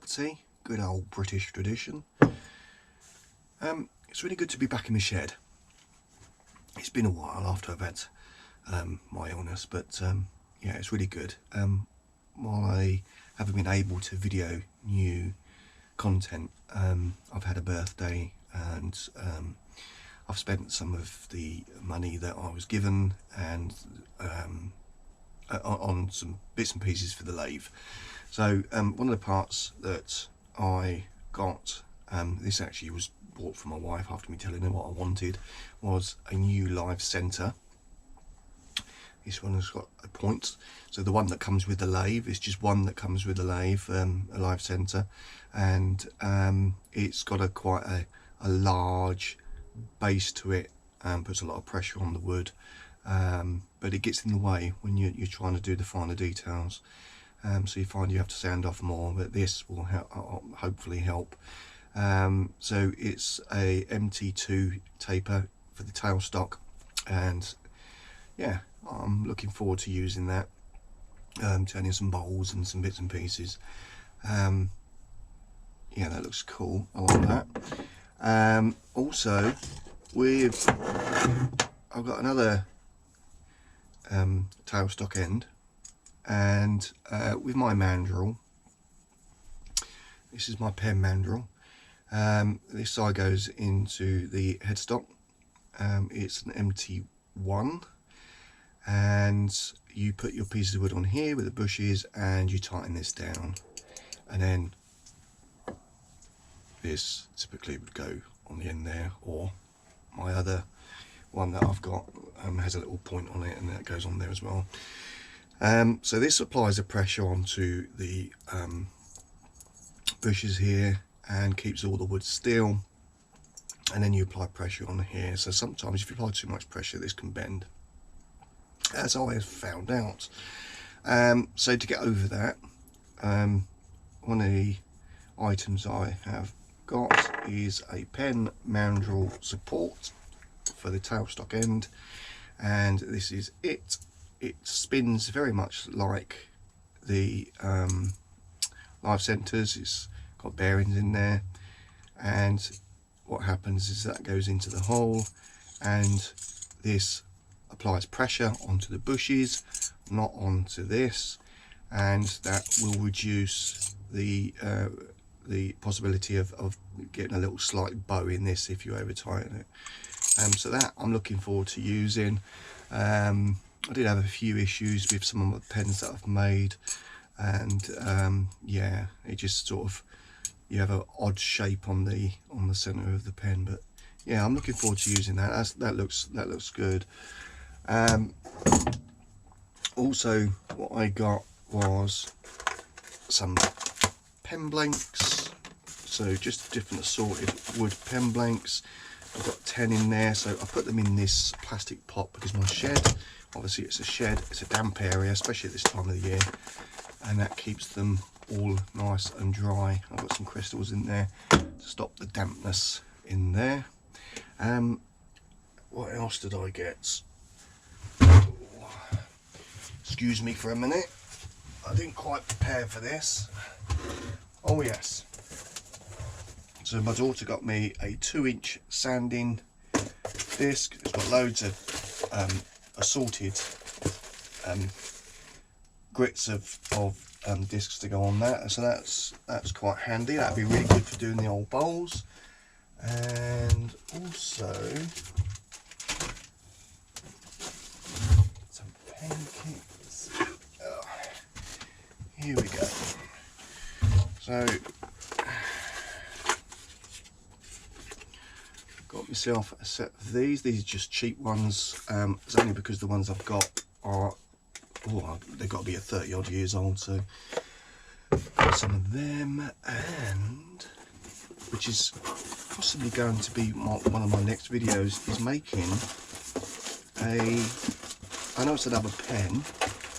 tea, good old British tradition. It's really good to be back in the shed. It's been a while after I've had my illness, but yeah, it's really good. While I haven't been able to video new content, I've had a birthday, and I've spent some of the money that I was given and on some bits and pieces for the lathe. So one of the parts that I got, this actually was bought for my wife after me telling her what I wanted, was a new live centre. This one has got a point, so the one that comes with the lathe is just one that comes with the lathe, a live centre, and it's got quite a large base to it, and puts a lot of pressure on the wood, but it gets in the way when you're trying to do the finer details, so you find you have to sand off more, but this will hopefully help. So it's a MT2 taper for the tailstock, and yeah, I'm looking forward to using that, turning some bowls and some bits and pieces. Yeah, that looks cool. I like that. Also, I've got another tailstock end, and with my mandrel, this is my pen mandrel. This side goes into the headstock. It's an MT1, and you put your pieces of wood on here with the bushes, and you tighten this down, and then this typically would go on the end there, or my other one that I've got has a little point on it, and that goes on there as well. So this applies a pressure onto the bushes here and keeps all the wood still, and then you apply pressure on here. So sometimes if you apply too much pressure, this can bend, as I have found out. So to get over that, one of the items I have got is a pen mandrel support for the tailstock end, and this is it. It spins very much like the live centres. It's got bearings in there, and what happens is that goes into the hole, and this applies pressure onto the bushes, not onto this, and that will reduce the possibility of getting a little slight bow in this if you over tighten it. So that I'm looking forward to using. I did have a few issues with some of the pens that I've made, and yeah, it just sort of, you have an odd shape on the center of the pen. But yeah, I'm looking forward to using that. That looks good. Also, what I got was some pen blanks, so just different assorted wood pen blanks. I've got 10 in there, so I put them in this plastic pot because my shed, obviously it's a shed, it's a damp area, especially at this time of the year, and that keeps them all nice and dry. I've got some crystals in there to stop the dampness in there. What else did I get? Excuse me for a minute, I didn't quite prepare for this. Oh yes, so my daughter got me a 2-inch sanding disc. It's got loads of assorted grits of discs to go on that, so that's quite handy. That'd be really good for doing the old bowls. And also some pen kits. Oh, here we go. So got myself a set of these. These are just cheap ones. It's only because the ones I've got are, they've got to be 30 odd years old, so got some of them, and which is possibly going to be one of my next videos, is making I know it's another pen,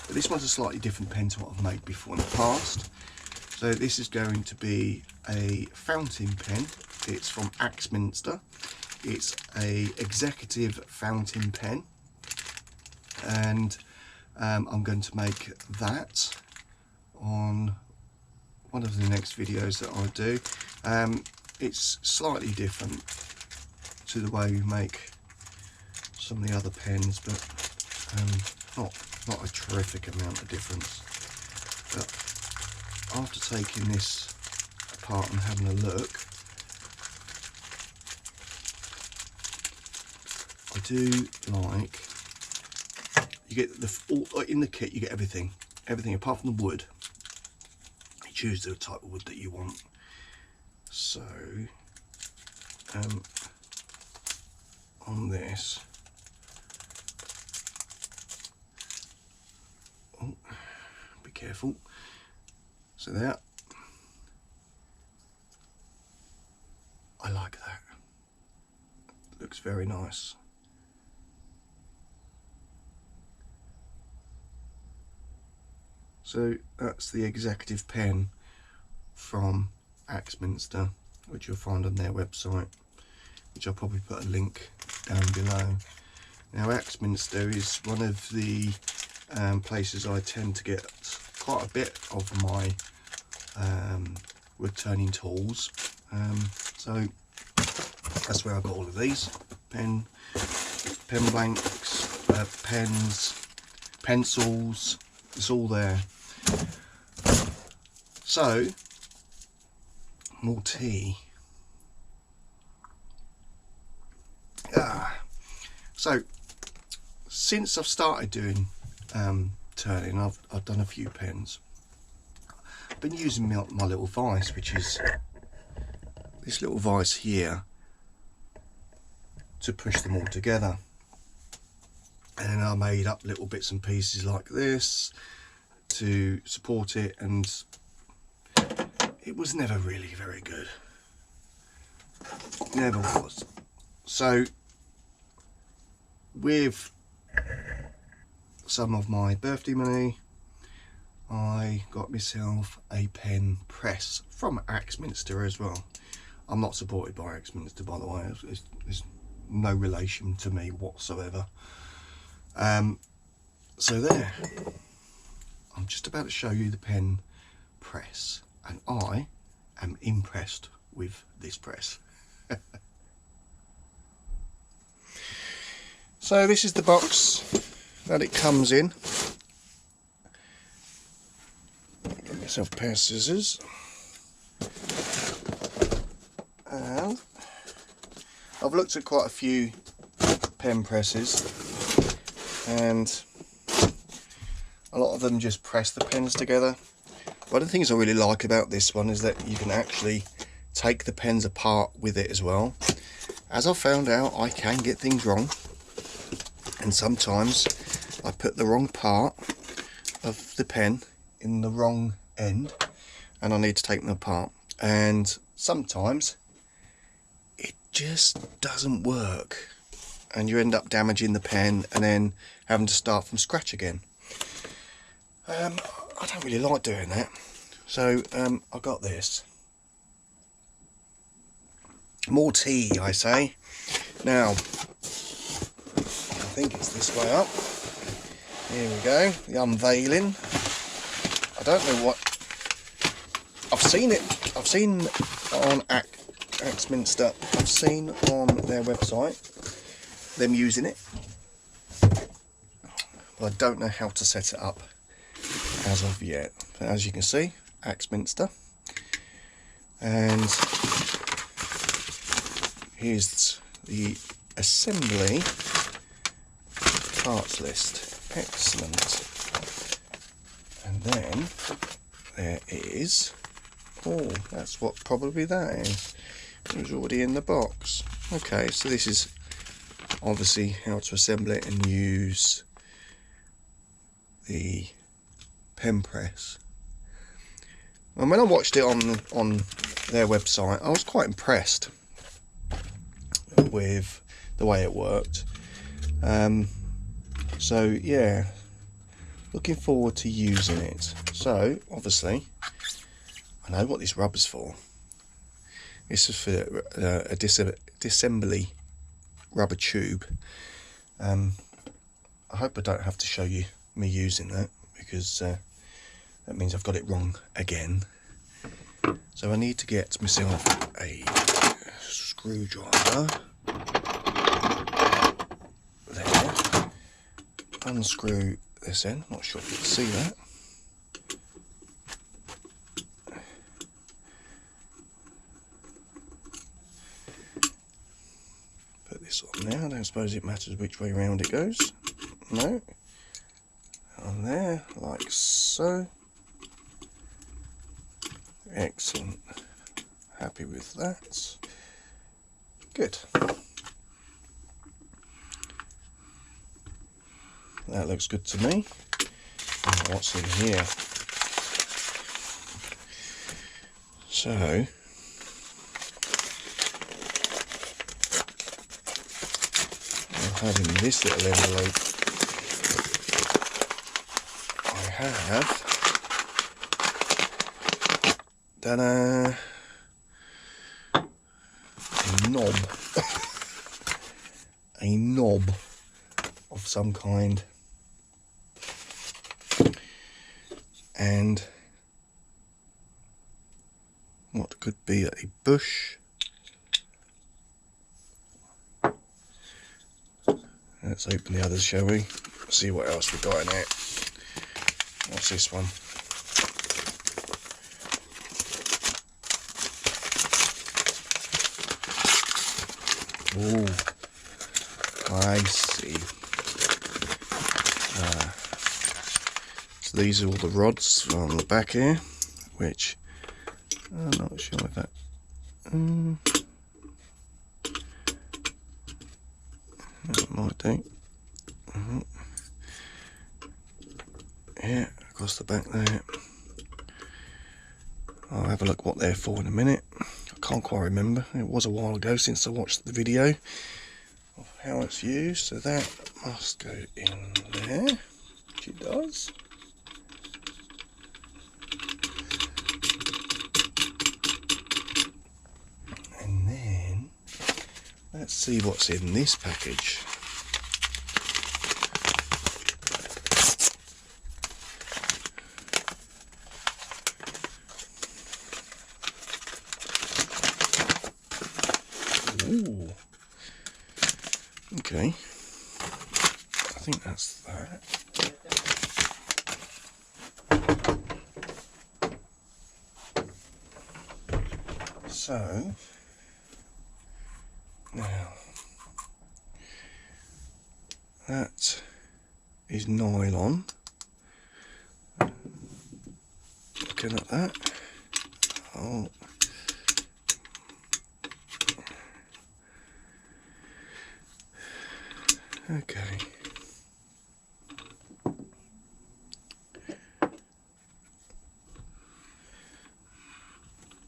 but this one's a slightly different pen to what I've made before in the past. So this is going to be a fountain pen. It's from Axminster. It's a executive fountain pen, and I'm going to make that on one of the next videos that I do. It's slightly different to the way we make some of the other pens, but not a terrific amount of difference. But after taking this apart and having a look, I do like, you get in the kit you get everything apart from the wood. You choose the type of wood that you want. So on this, oh, be careful. So there, I like that. Looks very nice. So that's the executive pen from Axminster, which you'll find on their website, which I'll probably put a link down below. Now Axminster is one of the places I tend to get quite a bit of my wood turning tools, so that's where I got all of these pen blanks, pens, pencils. It's all there. So more tea. So since I've started doing turning, I've done a few pens. I've been using my little vise, which is this little vise here, to push them all together. And then I made up little bits and pieces like this to support it, and it was never really very good. Never was. So with some of my birthday money, I got myself a pen press from Axminster as well. I'm not supported by Axminster, by the way. There's no relation to me whatsoever. So there, I'm just about to show you the pen press, and I am impressed with this press. So this is the box that it comes in. Get myself a pair of scissors, and I've looked at quite a few pen presses, and a lot of them just press the pens together. One of the things I really like about this one is that you can actually take the pens apart with it as well. As I found out, I can get things wrong, and sometimes I put the wrong part of the pen in the wrong end and I need to take them apart, and sometimes it just doesn't work and you end up damaging the pen and then having to start from scratch again. I don't really like doing that, so I got this. More tea, I say. Now, I think it's this way up. Here we go, the unveiling. I don't know what, I've seen on Axminster, I've seen on their website them using it, but I don't know how to set it up as of yet. But as you can see, Axminster, and here's the assembly parts list. Excellent. And then there is, oh, that's what probably that is. It was already in the box. Okay, so this is obviously how to assemble it and use the pen press. And when I watched it on their website, I was quite impressed with the way it worked. So yeah, looking forward to using it. So obviously I know what this rubber's for. This is for a disassembly rubber tube. I hope I don't have to show you me using that, because that means I've got it wrong again. So I need to get myself a screwdriver. There. Unscrew this end. Not sure if you can see that. Put this on there. I don't suppose it matters which way round it goes. No. On there, like so. Excellent. Happy with that. Good. That looks good to me. And what's in here? So, I'm having this little envelope. I have done a knob. A knob of some kind. And what could be a bush. Let's open the others, shall we? See what else we got in it. What's this one? Oh, I see. So these are all the rods on the back here, which I'm not sure if that. It might do. Yeah, across the back there. I'll have a look what they're for in a minute. I can't quite remember. It was a while ago since I watched the video of how it's used. So that must go in there, which it does. And then let's see what's in this package. Ooh. Okay. I think that's that. So now that is nylon. Looking at that. Oh. Okay.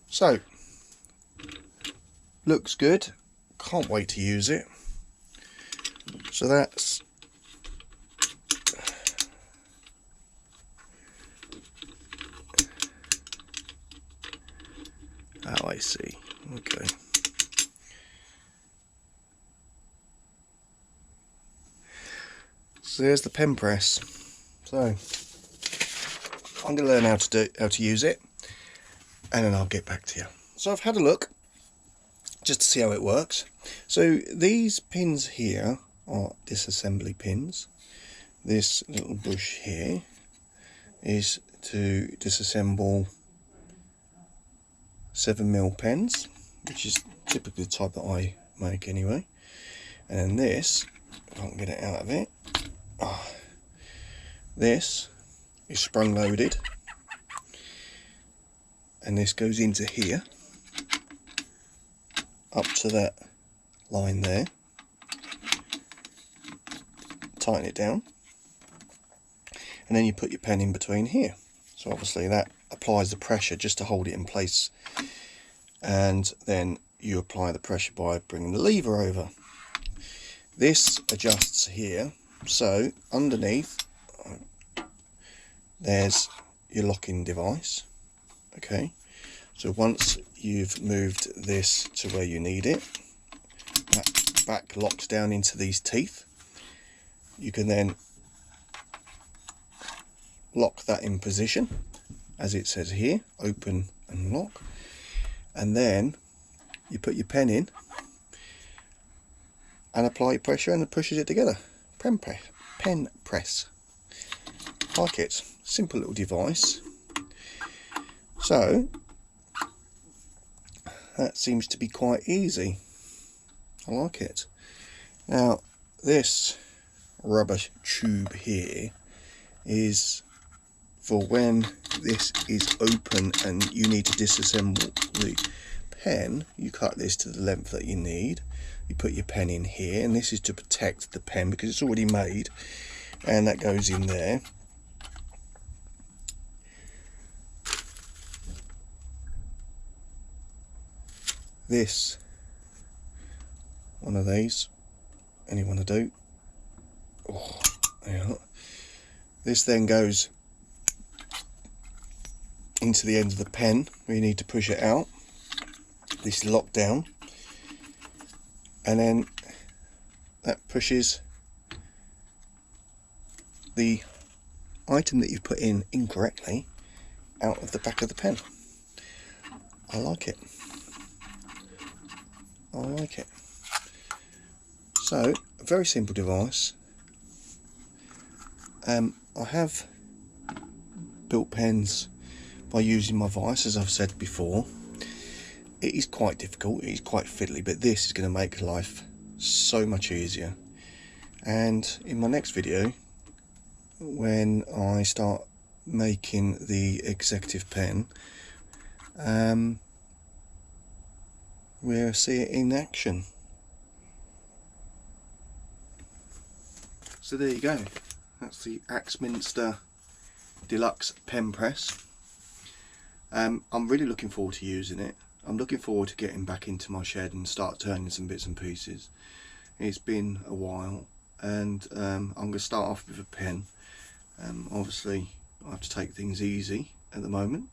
So, looks good. Can't wait to use it. So that's oh, I see. Okay. So there's the pen press. So I'm going to learn how to use it, and then I'll get back to you. So I've had a look just to see how it works. So these pins here are disassembly pins. This little bush here is to disassemble 7mm pens, which is typically the type that I make anyway. And then this, if I can get it out of it, this is sprung loaded, and this goes into here, up to that line there. Tighten it down, and then you put your pen in between here. So obviously that applies the pressure just to hold it in place, and then you apply the pressure by bringing the lever over. This adjusts here, so underneath there's your locking device. Okay, so once you've moved this to where you need it, that back locks down into these teeth. You can then lock that in position, as it says here, open and lock. and then you put your pen in and apply your pressure, and it pushes it together. Pen press. Like it. Simple little device. So that seems to be quite easy. I like it. Now this rubber tube here is for when this is open and you need to disassemble the pen. You cut this to the length that you need, you put your pen in here, and this is to protect the pen because it's already made, and that goes in there. This one of these, anyone to do. Oh, yeah. This then goes into the end of the pen where you need to push it out. This is locked down, and then that pushes the item that you've put in incorrectly out of the back of the pen. I like it. I like it. So, a very simple device. I have built pens by using my vise, as I've said before. It is quite difficult, it is quite fiddly, but this is going to make life so much easier. And in my next video, when I start making the executive pen, we'll see it in action. So there you go, that's the Axminster deluxe pen press. I'm really looking forward to using it. I'm looking forward to getting back into my shed and start turning some bits and pieces. It's been a while, and I'm going to start off with a pen. Obviously I have to take things easy at the moment,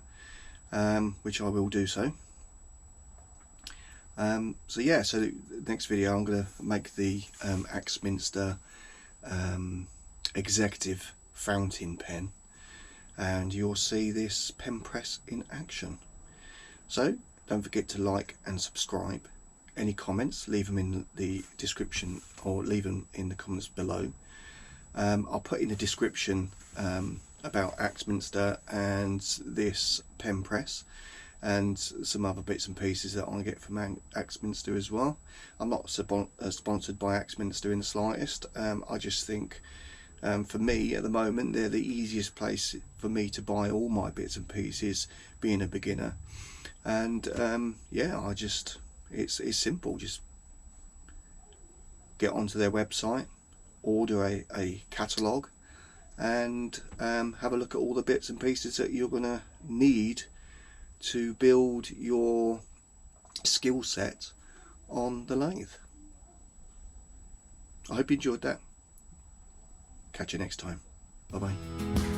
which I will do so. So yeah, so the next video I'm going to make the Axminster executive fountain pen, and you'll see this pen press in action. So don't forget to like and subscribe. Any comments, leave them in the description, or leave them in the comments below. I'll put in the description about Axminster and this pen press and some other bits and pieces that I get from Axminster as well. I'm not sponsored by Axminster in the slightest. I just think for me at the moment they're the easiest place for me to buy all my bits and pieces, being a beginner. And yeah, it's simple. Just get onto their website, order a catalogue, and have a look at all the bits and pieces that you're going to need to build your skill set on the lathe. I hope you enjoyed that. Catch you next time. Bye bye.